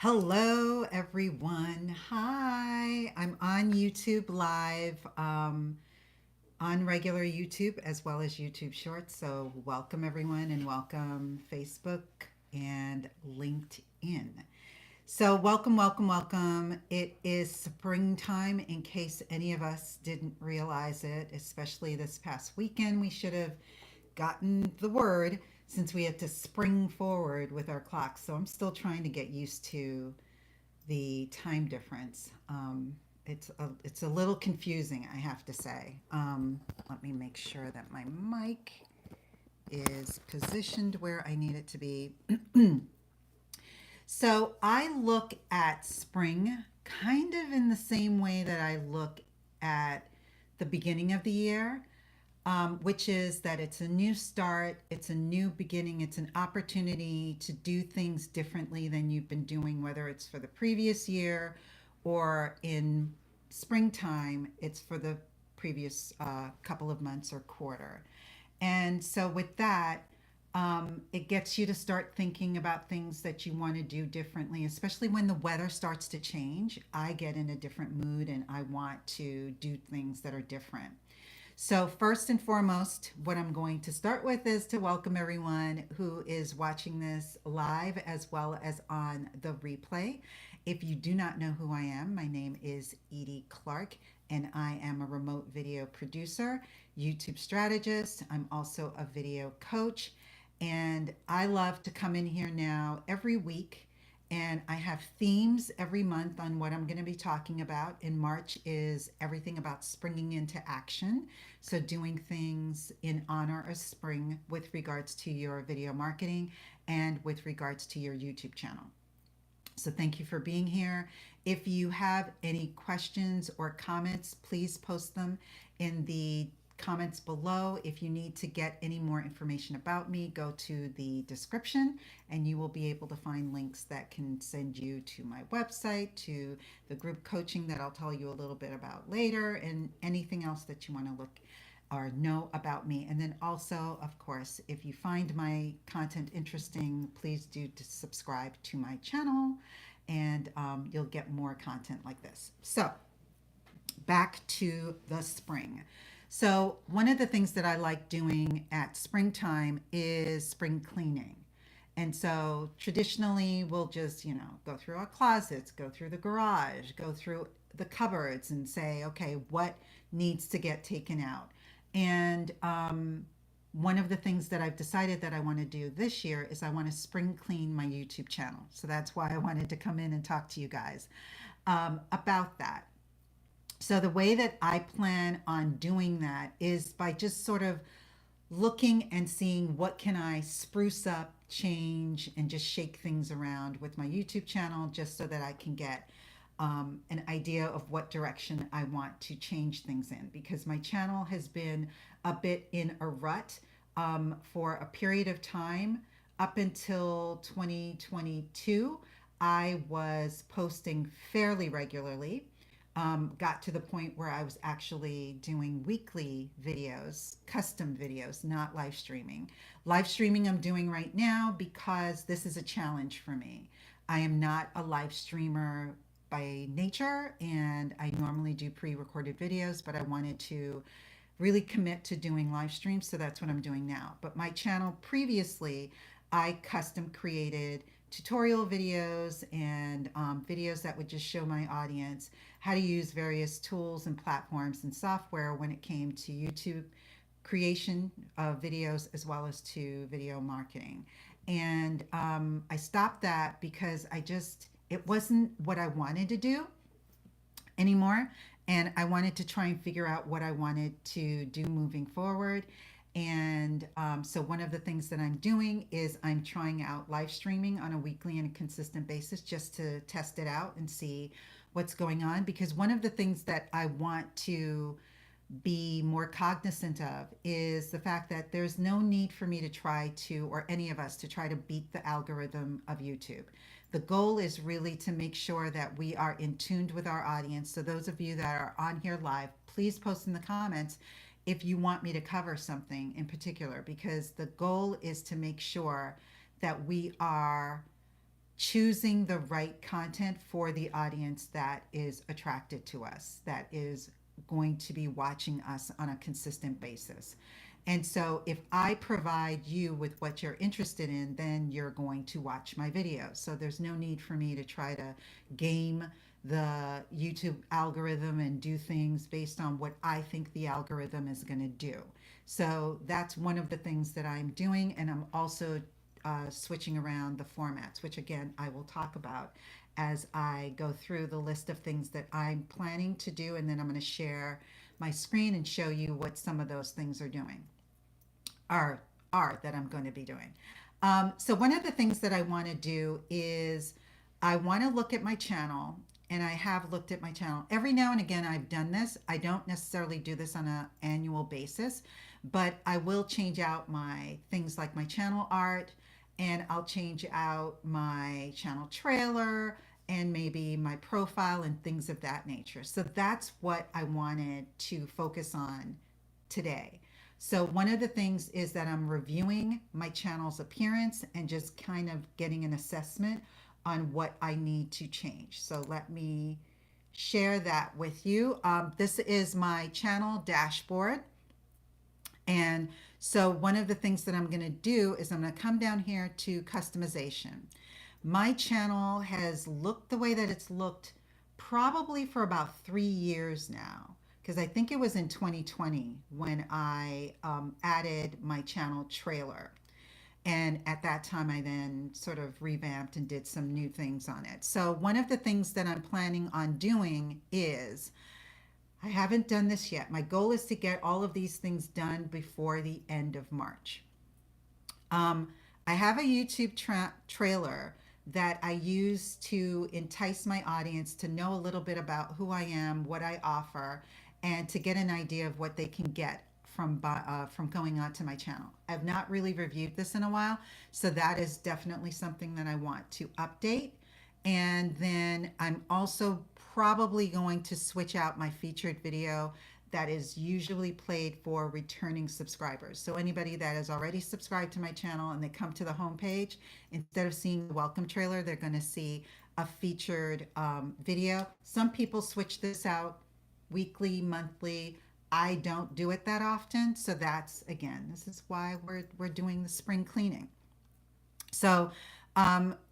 Hello, everyone. Hi. I'm on YouTube Live, on regular YouTube as well as YouTube Shorts. So, welcome, everyone, and welcome Facebook and LinkedIn. So, welcome, welcome, welcome. It is springtime in case any of us didn't realize it, especially this past weekend. We should have gotten the word since we had to spring forward with our clocks. So, I'm still trying to get used to the time difference. It's a little confusing, I have to say. Let me make sure that my mic is positioned where I need it to be. So I look at spring kind of in the same way that I look at the beginning of the year, which is that it's a new start, it's a new beginning, it's an opportunity to do things differently than you've been doing, whether it's for the previous year or in springtime, it's for the previous couple of months or quarter. And so, with that, it gets you to start thinking about things that you want to do differently, especially when the weather starts to change. I get in a different mood and I want to do things that are different. So, first and foremost, what I'm going to start with is to welcome everyone who is watching this live as well as on the replay. If you do not know who I am, my name is Edie Clark, and I am a remote video producer, YouTube strategist. I'm also a video coach, and I love to come in here now every week, and I have themes every month on what I'm going to be talking about. In March is everything about springing into action. So, doing things in honor of spring with regards to your video marketing and with regards to your YouTube channel. So, thank you for being here. If you have any questions or comments, please post them in the comments below. If you need to get any more information about me, go to the description and you will be able to find links that can send you to my website, to the group coaching that I'll tell you a little bit about later, and anything else that you want to look or know about me. And then also, of course, if you find my content interesting, please do to subscribe to my channel, and you'll get more content like this. So, back to the spring. So, one of the things that I like doing at springtime is spring cleaning. And so, traditionally, we'll just, go through our closets, go through the garage, go through the cupboards and say, okay, what needs to get taken out? And one of the things that I've decided that I want to do this year is I want to spring clean my YouTube channel. So that's why I wanted to come in and talk to you guys about that. So the way that I plan on doing that is by just sort of looking and seeing what can I spruce up, change, and just shake things around with my YouTube channel, just so that I can get an idea of what direction I want to change things in, because my channel has been a bit in a rut for a period of time. Up until 2022, I was posting fairly regularly. Got to the point where I was actually doing weekly videos, custom videos, not live streaming. Live streaming I'm doing right now because this is a challenge for me. I am not a live streamer by nature, and I normally do pre recorded videos, but I wanted to really commit to doing live streams, so that's what I'm doing now. But my channel previously, I custom created tutorial videos and videos that would just show my audience how to use various tools and platforms and software when it came to YouTube creation of videos as well as to video marketing. And I stopped that because it wasn't what I wanted to do anymore. And I wanted to try and figure out what I wanted to do moving forward. And so, one of the things that I'm doing is I'm trying out live streaming on a weekly and a consistent basis just to test it out and see what's going on. Because one of the things that I want to be more cognizant of is the fact that there's no need for me to try to, or any of us to try to beat the algorithm of YouTube. The goal is really to make sure that we are in tuned with our audience. So, those of you that are on here live, please post in the comments if you want me to cover something in particular, because the goal is to make sure that we are choosing the right content for the audience that is attracted to us, that is going to be watching us on a consistent basis. And so if I provide you with what you're interested in, then you're going to watch my videos. So there's no need for me to try to game the YouTube algorithm and do things based on what I think the algorithm is going to do. So that's one of the things that I'm doing. And I'm also switching around the formats, which again, I will talk about as I go through the list of things that I'm planning to do. And then I'm going to share my screen and show you what some of those things are doing, are that I'm going to be doing. So one of the things that I want to do is I want to look at my channel, and I have looked at my channel. Every now and again, I've done this. I don't necessarily do this on an annual basis, but I will change out my things like my channel art, and I'll change out my channel trailer and maybe my profile and things of that nature. So that's what I wanted to focus on today. So one of the things is that I'm reviewing my channel's appearance and just kind of getting an assessment on what I need to change. So let me share that with you. This is my channel dashboard. And so one of the things that I'm going to do is I'm going to come down here to customization. My channel has looked the way that it's looked probably for about 3 years now, because I think it was in 2020 when I added my channel trailer. And at that time, I then sort of revamped and did some new things on it. So one of the things that I'm planning on doing is, I haven't done this yet. My goal is to get all of these things done before the end of March. I have a YouTube trailer that I use to entice my audience to know a little bit about who I am, what I offer, and to get an idea of what they can get from going on to my channel. I've not really reviewed this in a while, so that is definitely something that I want to update. And then I'm also probably going to switch out my featured video that is usually played for returning subscribers. So anybody that has already subscribed to my channel and they come to the homepage, instead of seeing the welcome trailer, they're going to see a featured video. Some people switch this out weekly, monthly. I don't do it that often. So that's, again, this is why we're doing the spring cleaning. So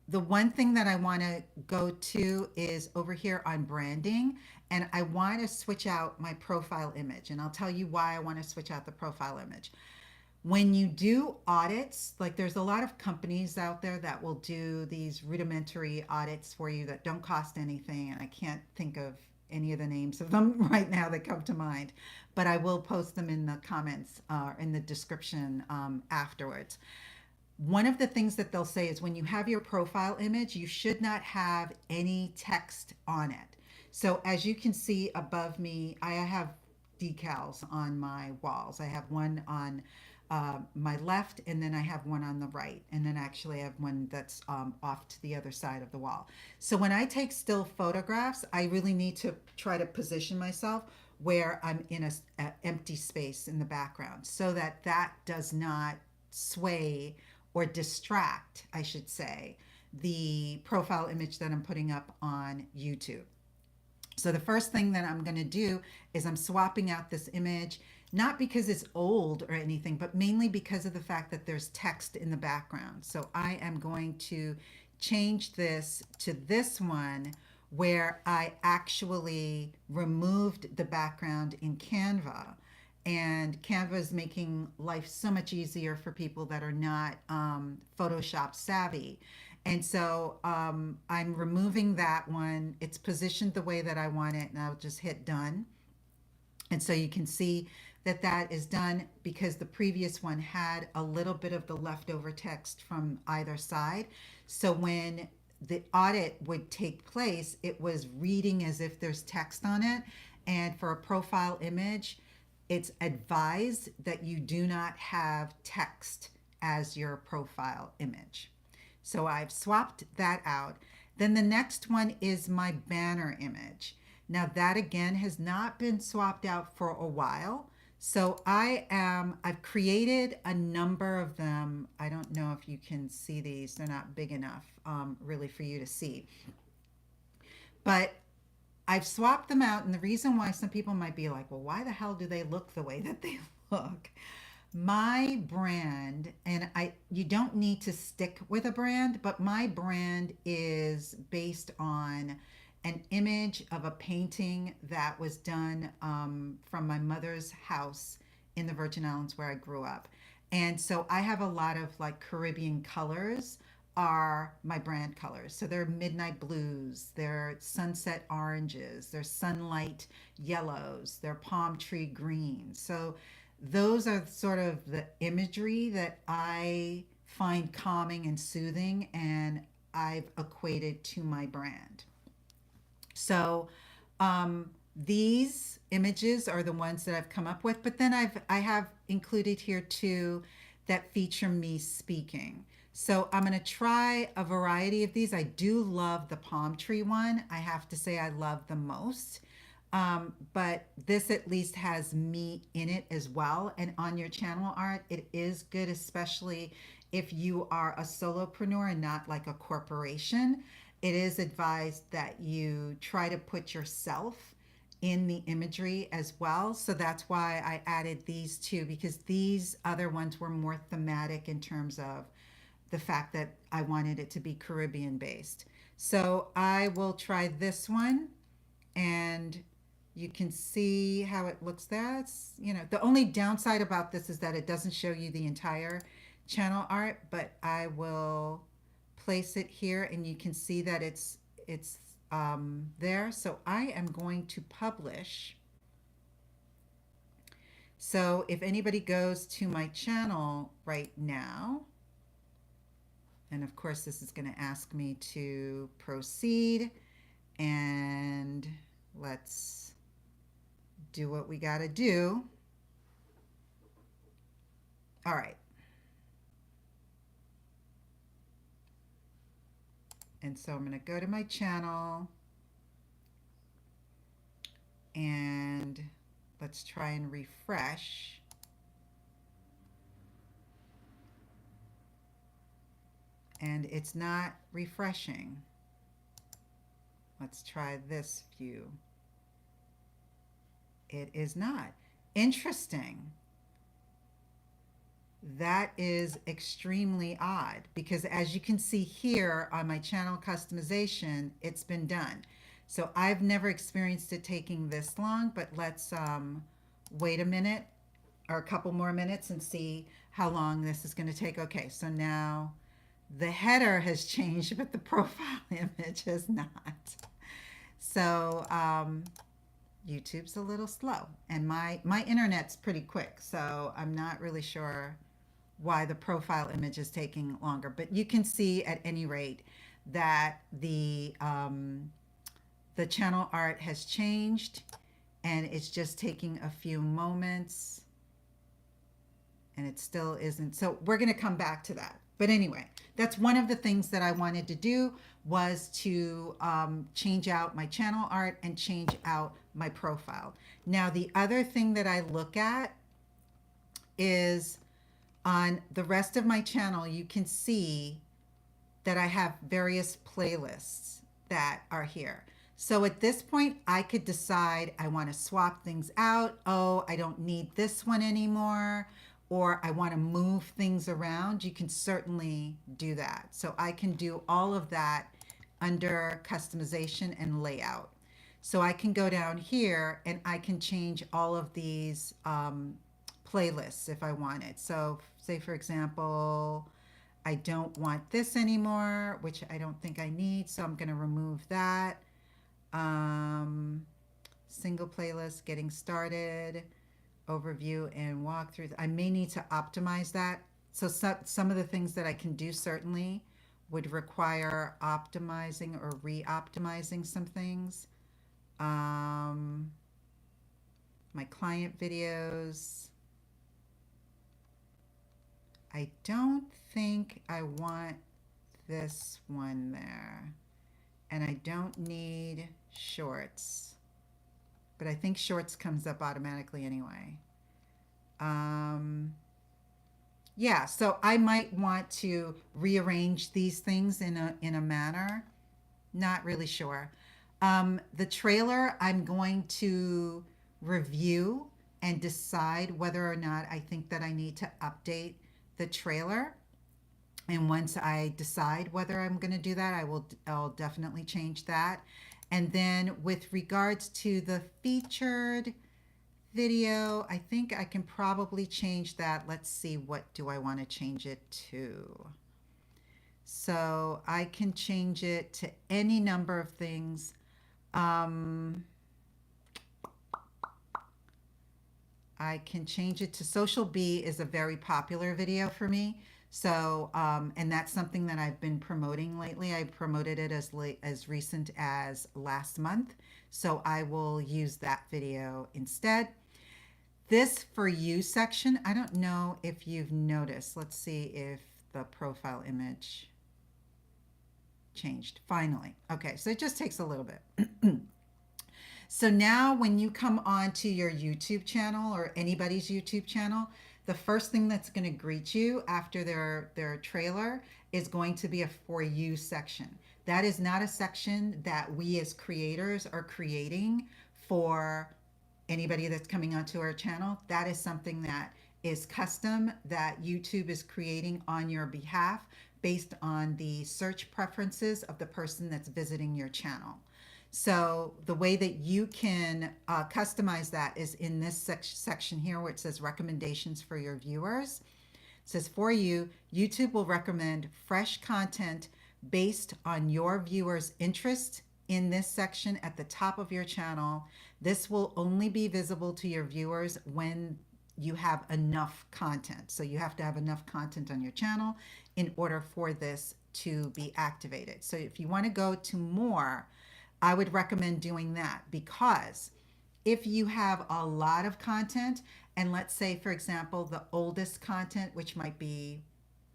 the one thing that I want to go to is over here on branding, and I want to switch out my profile image, and I'll tell you why I want to switch out the profile image. When you do audits, like there's a lot of companies out there that will do these rudimentary audits for you that don't cost anything, and I can't think of any of the names of them right now that come to mind, but I will post them in the comments in the description afterwards. One of the things that they'll say is when you have your profile image, you should not have any text on it. So as you can see above me, I have decals on my walls. I have one on my left, and then I have one on the right. And then actually I have one that's off to the other side of the wall. So when I take still photographs, I really need to try to position myself where I'm in a empty space in the background so that that does not sway or distract, I should say, the profile image that I'm putting up on YouTube. So the first thing that I'm going to do is I'm swapping out this image, not because it's old or anything, but mainly because of the fact that there's text in the background. So I am going to change this to this one where I actually removed the background in Canva. And Canva is making life so much easier for people that are not Photoshop savvy. And so I'm removing that one. It's positioned the way that I want it, and I'll just hit done. And so you can see that that is done because the previous one had a little bit of the leftover text from either side. So when the audit would take place, it was reading as if there's text on it. And for a profile image, it's advised that you do not have text as your profile image. So I've swapped that out. Then the next one is my banner image. Now that again has not been swapped out for a while. So I've created a number of them. I don't know if you can see these. They're not big enough, really, for you to see. But I've swapped them out. And the reason why some people might be like, well, why the hell do they look the way that they look? My brand, and you don't need to stick with a brand, but my brand is based on an image of a painting that was done from my mother's house in the Virgin Islands where I grew up. And so I have a lot of like Caribbean colors are my brand colors. So they're midnight blues, they're sunset oranges, they're sunlight yellows, they're palm tree greens. So those are sort of the imagery that I find calming and soothing, and I've equated to my brand. So these images are the ones that I've come up with, but then I have included here too that feature me speaking. So I'm going to try a variety of these. I do love the palm tree one. I have to say I love the most. But this at least has me in it as well. And on your channel art, it is good, especially if you are a solopreneur and not like a corporation. It is advised that you try to put yourself in the imagery as well. So that's why I added these two, because these other ones were more thematic in terms of the fact that I wanted it to be Caribbean based. So I will try this one, and you can see how it looks. That's, the only downside about this is that it doesn't show you the entire channel art, but I will place it here and you can see that it's there. So I am going to publish. So if anybody goes to my channel right now, and of course this is going to ask me to proceed, and let's do what we got to do. All right. And so I'm going to go to my channel and let's try and refresh. And it's not refreshing. Let's try this view. It is not. Interesting. That is extremely odd, because as you can see here on my channel customization, it's been done. So I've never experienced it taking this long, but let's wait a minute or a couple more minutes and see how long this is going to take. Okay, so now the header has changed, but the profile image has not. So YouTube's a little slow, and my internet's pretty quick, so I'm not really sure why the profile image is taking longer. But you can see at any rate that the channel art has changed, and it's just taking a few moments, and it still isn't. So we're going to come back to that. But anyway, that's one of the things that I wanted to do, was to change out my channel art and change out my profile. Now, the other thing that I look at is on the rest of my channel, you can see that I have various playlists that are here. So at this point, I could decide I want to swap things out. Oh, I don't need this one anymore. Or I want to move things around. You can certainly do that. So I can do all of that under customization and layout. So I can go down here and I can change all of these playlists if I wanted. So say, for example, I don't want this anymore, which I don't think I need. So I'm going to remove that. Single playlist, getting started, overview and walkthrough. I may need to optimize that. So some of the things that I can do certainly would require optimizing or re-optimizing some things. My client videos. I don't think I want this one there. And I don't need shorts. But I think shorts comes up automatically anyway. Yeah, so I might want to rearrange these things in a manner. Not really sure. The trailer, I'm going to review and decide whether or not I think that I need to update the trailer. And once I decide whether I'm going to do that, I'll definitely change that. And then with regards to the featured video, I think I can probably change that. Let's see, what do I want to change it to? So I can change it to any number of things. Um, I can change it to Social Bee is a very popular video for me. So, and that's something that I've been promoting lately. I promoted it as recent as last month. So I will use that video instead. This For You section, I don't know if you've noticed. Let's see if the profile image changed finally. Okay, so it just takes a little bit. So now when you come on to your YouTube channel or anybody's YouTube channel, the first thing that's going to greet you after their trailer is going to be a For You section. That is not a section that we as creators are creating for anybody that's coming onto our channel. That is something that is custom that YouTube is creating on your behalf based on the search preferences of the person that's visiting your channel. So the way that you can customize that is in this section here where it says recommendations for your viewers. It says for you, YouTube will recommend fresh content based on your viewers' interest in this section at the top of your channel. This will only be visible to your viewers when you have enough content. So you have to have enough content on your channel in order for this to be activated. So if you want to go to more, I would recommend doing that, because if you have a lot of content, and let's say, for example, the oldest content, which might be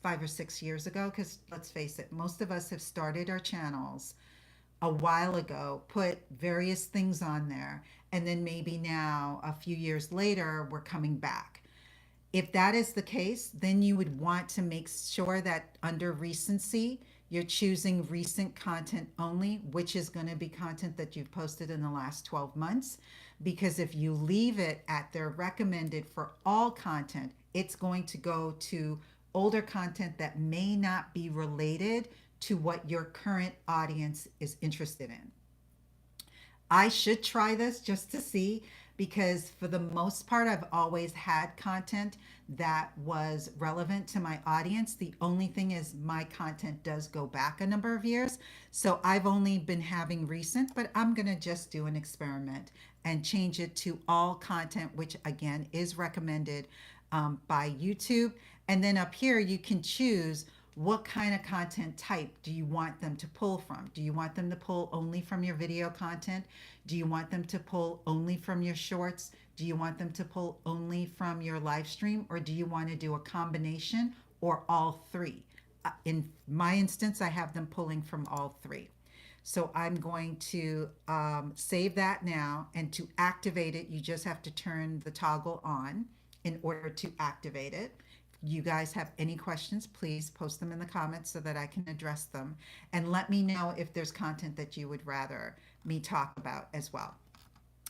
5 or 6 years ago, because let's face it, most of us have started our channels a while ago, put various things on there, and then maybe now, a few years later, we're coming back. If that is the case, then you would want to make sure that under recency, you're choosing recent content only, which is going to be content that you've posted in the last 12 months. Because if you leave it at their recommended for all content, it's going to go to older content that may not be related to what your current audience is interested in. I should try this just to see, because for the most part, I've always had content that was relevant to my audience. The only thing is my content does go back a number of years. So I've only been having recent, but I'm going to just do an experiment and change it to all content, which again is recommended by YouTube. And then up here, you can choose what kind of content type do you want them to pull from? Do you want them to pull only from your video content? Do you want them to pull only from your shorts? Do you want them to pull only from your live stream? Or do you want to do a combination or all three? In my instance, I have them pulling from all three. So I'm going to save that now, and to activate it, you just have to turn the toggle on in order to activate it. You guys have any questions, please post them in the comments so that I can address them. And let me know if there's content that you would rather me talk about as well.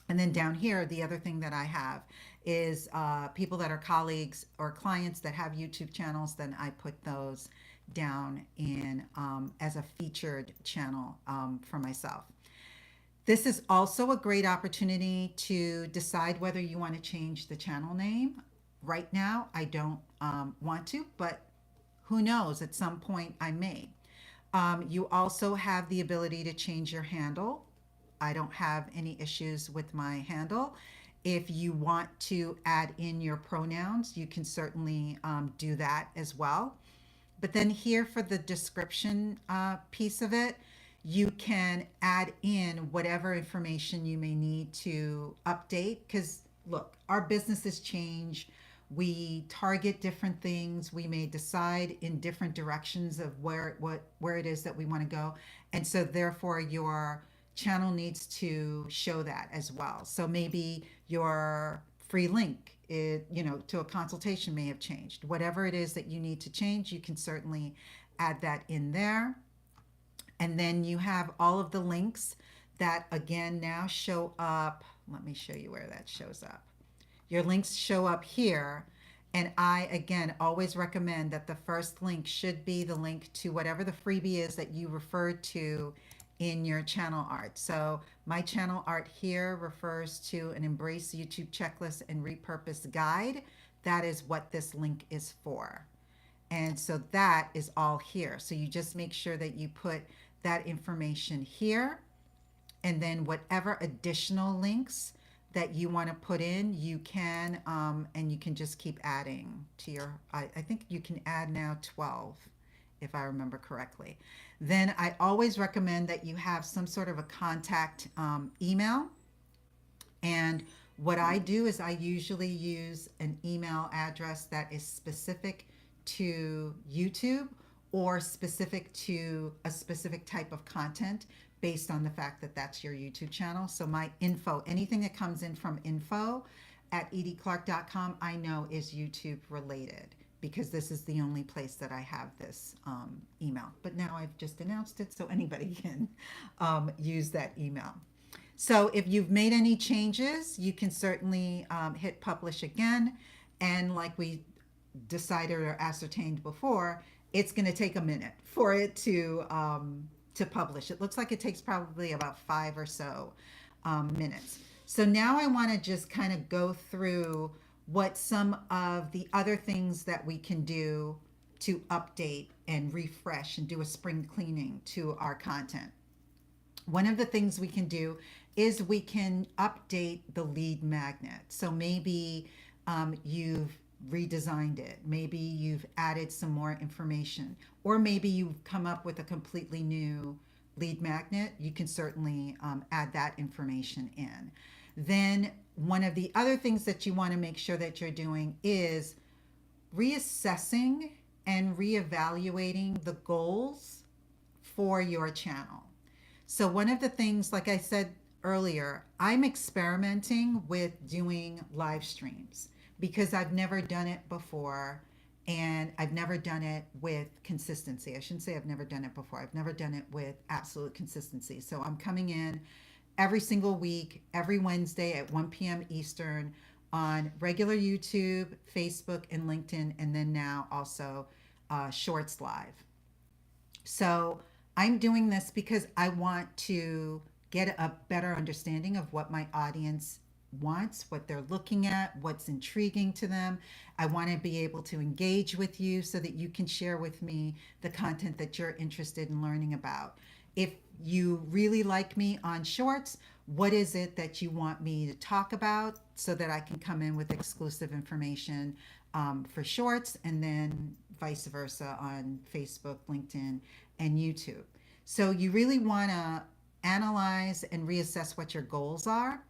And then down here, the other thing that I have is people that are colleagues or clients that have YouTube channels, then I put those down in as a featured channel for myself. This is also a great opportunity to decide whether you want to change the channel name. Right now, I don't want to, but who knows, at some point I may. You also have the ability to change your handle. I don't have any issues with my handle. If you want to add in your pronouns, you can certainly do that as well. But then here for the description piece of it, you can add in whatever information you may need to update, because look, our businesses change. We target different things. We may decide in different directions of where it is that we want to go. And so therefore your channel needs to show that as well. So maybe your free link to a consultation may have changed. Whatever it is that you need to change, you can certainly add that in there. And then you have all of the links that again now show up. Let me show you where that shows up. Your links show up here. And I, again, always recommend that the first link should be the link to whatever the freebie is that you referred to in your channel art. So my channel art here refers to an Embrace YouTube Checklist and Repurpose Guide. That is what this link is for. And so that is all here. So you just make sure that you put that information here, and then whatever additional links that you want to put in, you can, and you can just keep adding to your, I think you can add now 12, if I remember correctly. Then I always recommend that you have some sort of a contact email. And what I do is I usually use an email address that is specific to YouTube or specific to a specific type of content based on the fact that that's your YouTube channel. So my info, anything that comes in from info@edclark.com, I know is YouTube related, because this is the only place that I have this email. But now I've just announced it, so anybody can use that email. So if you've made any changes, you can certainly hit publish again. And like we decided or ascertained before, it's going to take a minute for it to publish. It looks like it takes probably about 5 or so minutes. So now I want to just kind of go through what some of the other things that we can do to update and refresh and do a spring cleaning to our content. One of the things we can do is we can update the lead magnet. So maybe you've redesigned it. Maybe you've added some more information, or maybe you've come up with a completely new lead magnet. You can certainly add that information in. Then one of the other things that you want to make sure that you're doing is reassessing and reevaluating the goals for your channel. So one of the things, like I said earlier, I'm experimenting with doing live streams because I've never done it before, and I've never done it with consistency. I shouldn't say I've never done it before. I've never done it with absolute consistency. So I'm coming in every single week, every Wednesday at 1 p.m. Eastern on regular YouTube, Facebook, and LinkedIn, and then now also Shorts Live. So I'm doing this because I want to get a better understanding of what my audience wants, what they're looking at, what's intriguing to them. I want to be able to engage with you so that you can share with me the content that you're interested in learning about. If you really like me on Shorts, what is it that you want me to talk about so that I can come in with exclusive information for Shorts, and then vice versa on Facebook, LinkedIn, and YouTube. So you really want to analyze and reassess what your goals are.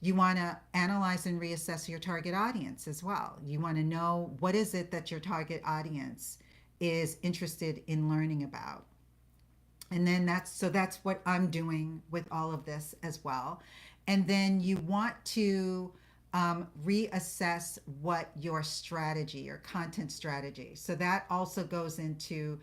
You want to analyze and reassess your target audience as well. You want to know what is it that your target audience is interested in learning about. And then that's what I'm doing with all of this as well. And then you want to reassess what your strategy, your content strategy. So that also goes into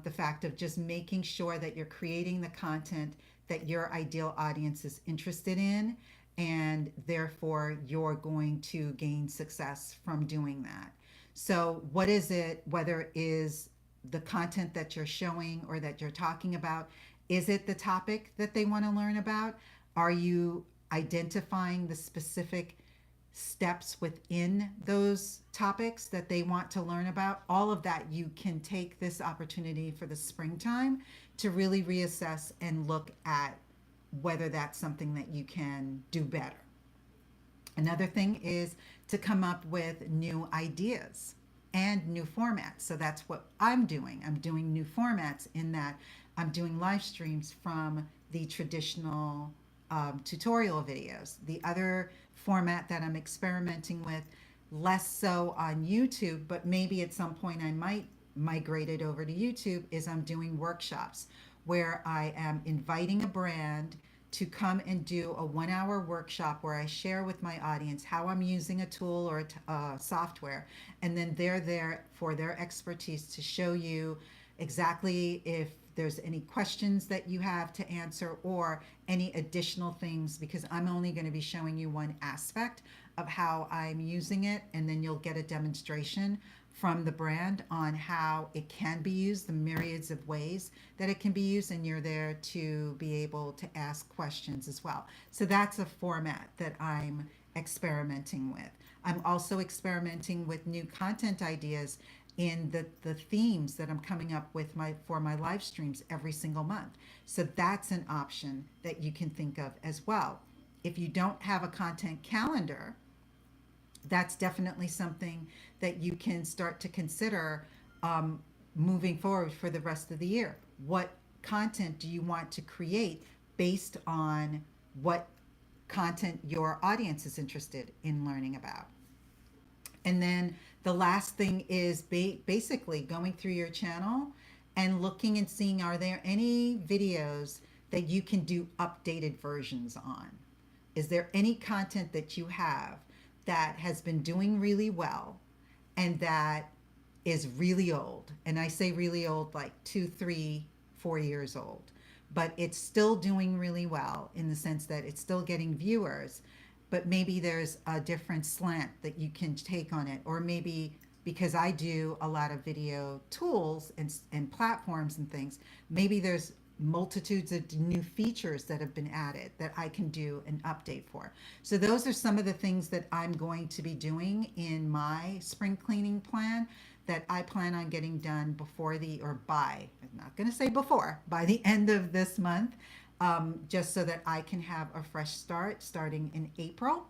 the fact of just making sure that you're creating the content that your ideal audience is interested in, and therefore you're going to gain success from doing that. So what is it, whether it is the content that you're showing or that you're talking about, is it the topic that they want to learn about? Are you identifying the specific steps within those topics that they want to learn about? All of that, you can take this opportunity for the springtime to really reassess and look at whether that's something that you can do better. Another thing is to come up with new ideas and new formats. So that's what I'm doing. I'm doing new formats in that I'm doing live streams from the traditional tutorial videos. The other format that I'm experimenting with, less so on YouTube, but maybe at some point I might migrate it over to YouTube, is I'm doing workshops where I am inviting a brand to come and do a 1 hour workshop where I share with my audience how I'm using a tool or software, and then they're there for their expertise to show you exactly if there's any questions that you have to answer or any additional things, because I'm only going to be showing you one aspect of how I'm using it, and then you'll get a demonstration from the brand on how it can be used, the myriads of ways that it can be used, and you're there to be able to ask questions as well. So that's a format that I'm experimenting with. I'm also experimenting with new content ideas in the themes that I'm coming up with for my live streams every single month. So that's an option that you can think of as well. If you don't have a content calendar, that's definitely something that you can start to consider moving forward for the rest of the year. What content do you want to create based on what content your audience is interested in learning about? And then the last thing is basically going through your channel and looking and seeing, are there any videos that you can do updated versions on? Is there any content that you have that has been doing really well and that is really old? And I say really old, like 2, 3, 4 years old, but it's still doing really well in the sense that it's still getting viewers, but maybe there's a different slant that you can take on it. Or maybe because I do a lot of video tools and platforms and things, maybe there's multitudes of new features that have been added that I can do an update for. So those are some of the things that I'm going to be doing in my spring cleaning plan that I plan on getting done before I'm not going to say before, by the end of this month, just so that I can have a fresh start starting in April.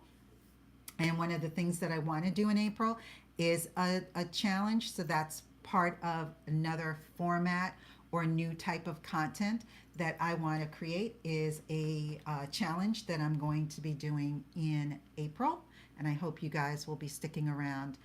And one of the things that I want to do in April is a challenge. So that's part of another format or new type of content that I want to create, is a challenge that I'm going to be doing in April. And I hope you guys will be sticking around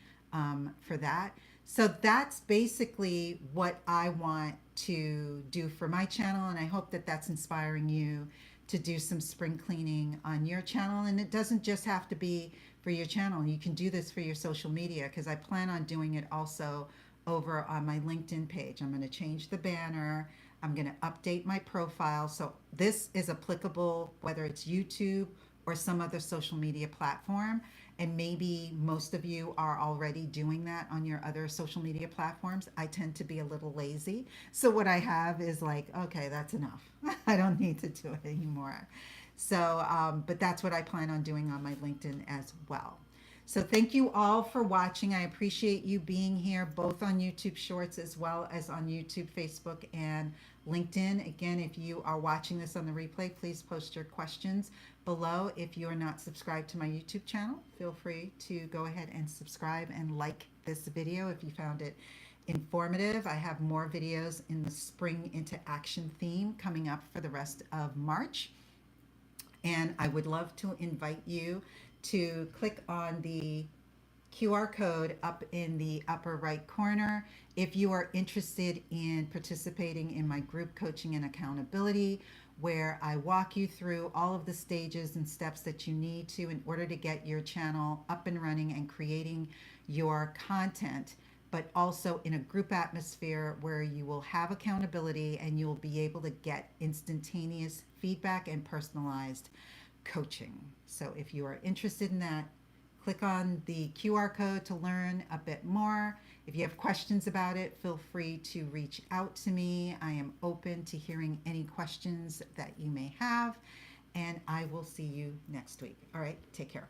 for that. So that's basically what I want to do for my channel. And I hope that that's inspiring you to do some spring cleaning on your channel. And it doesn't just have to be for your channel. You can do this for your social media, because I plan on doing it also over on my LinkedIn page. I'm going to change the banner. I'm going to update my profile. So this is applicable whether it's YouTube or some other social media platform. And maybe most of you are already doing that on your other social media platforms. I tend to be a little lazy. So what I have is like, okay, that's enough. I don't need to do it anymore. So, but that's what I plan on doing on my LinkedIn as well. So thank you all for watching. I appreciate you being here, both on YouTube Shorts as well as on YouTube, Facebook, and LinkedIn. Again, if you are watching this on the replay, please post your questions below. If you are not subscribed to my YouTube channel, feel free to go ahead and subscribe and like this video if you found it informative. I have more videos in the Spring into Action theme coming up for the rest of March. And I would love to invite you to click on the QR code up in the upper right corner if you are interested in participating in my group coaching and accountability, where I walk you through all of the stages and steps that you need to in order to get your channel up and running and creating your content, but also in a group atmosphere where you will have accountability and you'll be able to get instantaneous feedback and personalized coaching. So if you are interested in that, click on the QR code to learn a bit more. If you have questions about it, feel free to reach out to me. I am open to hearing any questions that you may have, and I will see you next week. All right, take care.